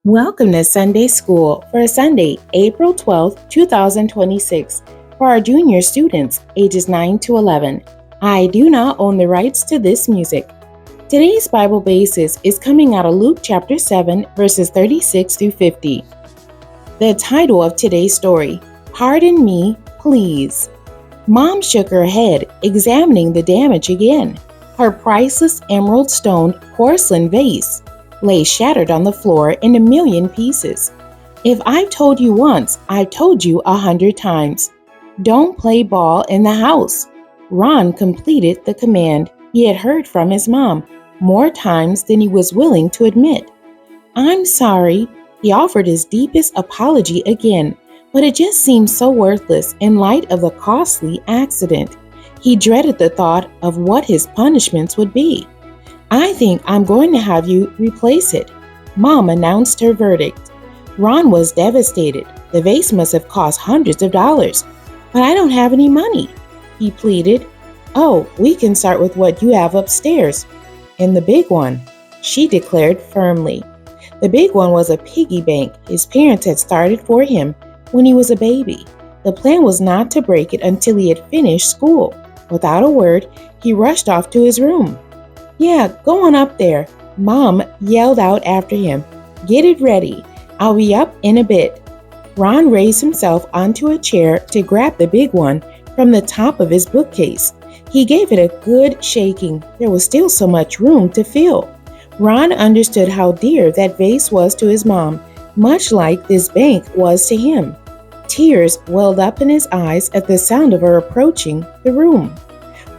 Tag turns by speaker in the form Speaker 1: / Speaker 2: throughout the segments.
Speaker 1: Welcome to Sunday School for Sunday, April 12th, 2026, for our junior students ages 9 to 11. I do not own the rights to this music. Today's Bible basis is coming out of Luke chapter 7, verses 36 through 50. The title of today's story, Pardon Me, Please. Mom shook her head, examining the damage again. Her priceless emerald stone porcelain vase lay shattered on the floor in a million pieces. If I've told you once, I've told you 100 times. Don't play ball in the house. Ron completed the command he had heard from his mom more times than he was willing to admit. I'm sorry. He offered his deepest apology again, but it just seemed so worthless in light of the costly accident. He dreaded the thought of what his punishments would be. I think I'm going to have you replace it, Mom announced her verdict. Ron was devastated. The vase must have cost hundreds of dollars. But I don't have any money, he pleaded. Oh, we can start with what you have upstairs. In the big one, she declared firmly. The big one was a piggy bank his parents had started for him when he was a baby. The plan was not to break it until he had finished school. Without a word, he rushed off to his room. Yeah, go on up there, Mom yelled out after him. Get it ready. I'll be up in a bit. Ron raised himself onto a chair to grab the big one from the top of his bookcase. He gave it a good shaking. There was still so much room to fill. Ron understood how dear that vase was to his mom, much like this bank was to him. Tears welled up in his eyes at the sound of her approaching the room.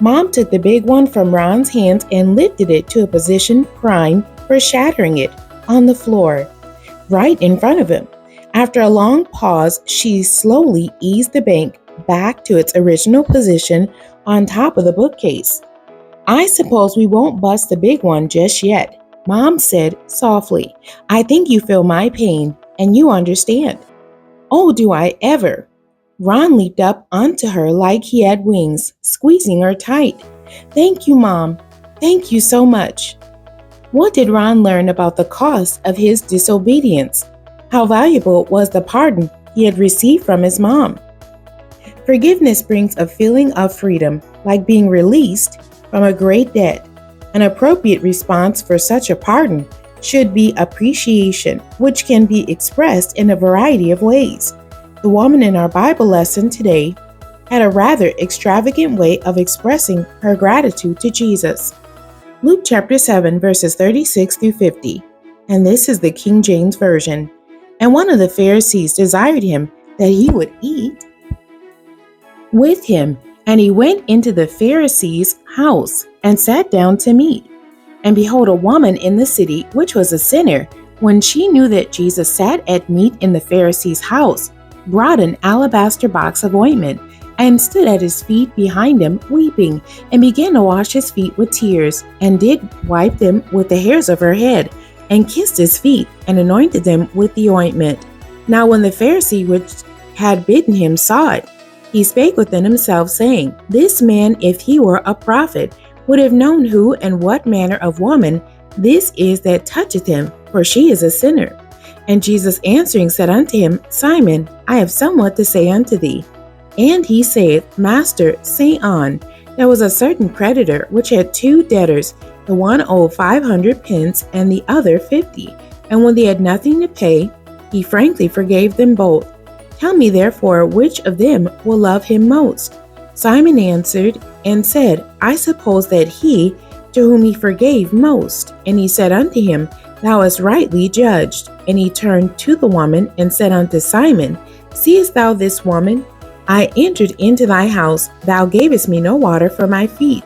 Speaker 1: Mom took the big one from Ron's hands and lifted it to a position prime for shattering it on the floor, right in front of him. After a long pause, she slowly eased the bank back to its original position on top of the bookcase. I suppose we won't bust the big one just yet, Mom said softly. I think you feel my pain and you understand. Oh, do I ever? Ron leaped up onto her like he had wings, squeezing her tight. Thank you, Mom. Thank you so much. What did Ron learn about the cost of his disobedience? How valuable was the pardon he had received from his mom? Forgiveness brings a feeling of freedom, like being released from a great debt. An appropriate response for such a pardon should be appreciation, which can be expressed in a variety of ways. The woman in our Bible lesson today had a rather extravagant way of expressing her gratitude to Jesus. Luke chapter 7, verses 36 through 50, and this is the King James Version. And one of the Pharisees desired him that he would eat with him, and he went into the Pharisee's house and sat down to meat. And behold, a woman in the city, which was a sinner, when she knew that Jesus sat at meat in the Pharisee's house, brought an alabaster box of ointment, and stood at his feet behind him, weeping, and began to wash his feet with tears, and did wipe them with the hairs of her head, and kissed his feet, and anointed them with the ointment. Now when the Pharisee which had bidden him saw it, he spake within himself, saying, This man, if he were a prophet, would have known who and what manner of woman this is that toucheth him, for she is a sinner. And Jesus answering said unto him, Simon, I have somewhat to say unto thee. And he saith, Master, say on. There was a certain creditor which had two debtors. The one owed 500 pence, and the other 50. And when they had nothing to pay, he frankly forgave them both. Tell me therefore which of them will love him most. Simon answered and said, I suppose that he to whom he forgave most. And he said unto him, Thou hast rightly judged. And he turned to the woman and said unto Simon, Seest thou this woman? I entered into thy house, thou gavest me no water for my feet,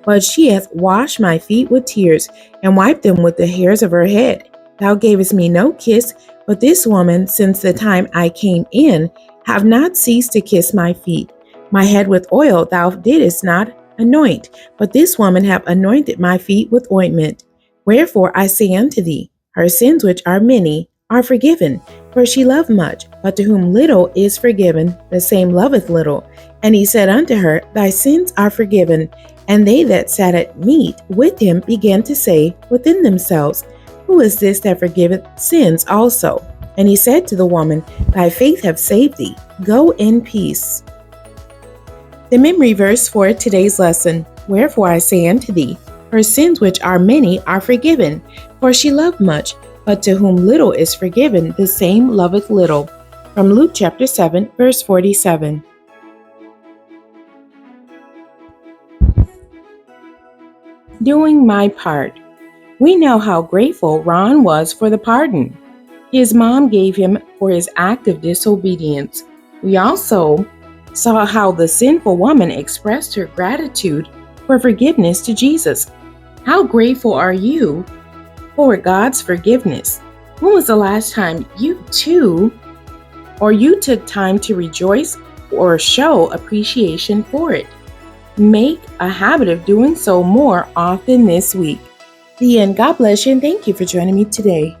Speaker 1: but she hath washed my feet with tears, and wiped them with the hairs of her head. Thou gavest me no kiss, but this woman, since the time I came in, have not ceased to kiss my feet. My head with oil thou didst not anoint, but this woman hath anointed my feet with ointment. Wherefore I say unto thee, her sins which are many are forgiven, for she loved much, but to whom little is forgiven, the same loveth little. And he said unto her, Thy sins are forgiven. And they that sat at meat with him began to say within themselves, Who is this that forgiveth sins also? And he said to the woman, Thy faith hath saved thee. Go in peace. The memory verse for today's lesson. Wherefore I say unto thee, her sins which are many are forgiven, for she loved much. But to whom little is forgiven, the same loveth little. From Luke chapter 7, verse 47. Doing my part. We know how grateful Ron was for the pardon his mom gave him for his act of disobedience. We also saw how the sinful woman expressed her gratitude for forgiveness to Jesus. How grateful are you for God's forgiveness? When was the last time you took time to rejoice or show appreciation for it? Make a habit of doing so more often this week. The end. God bless you and thank you for joining me today.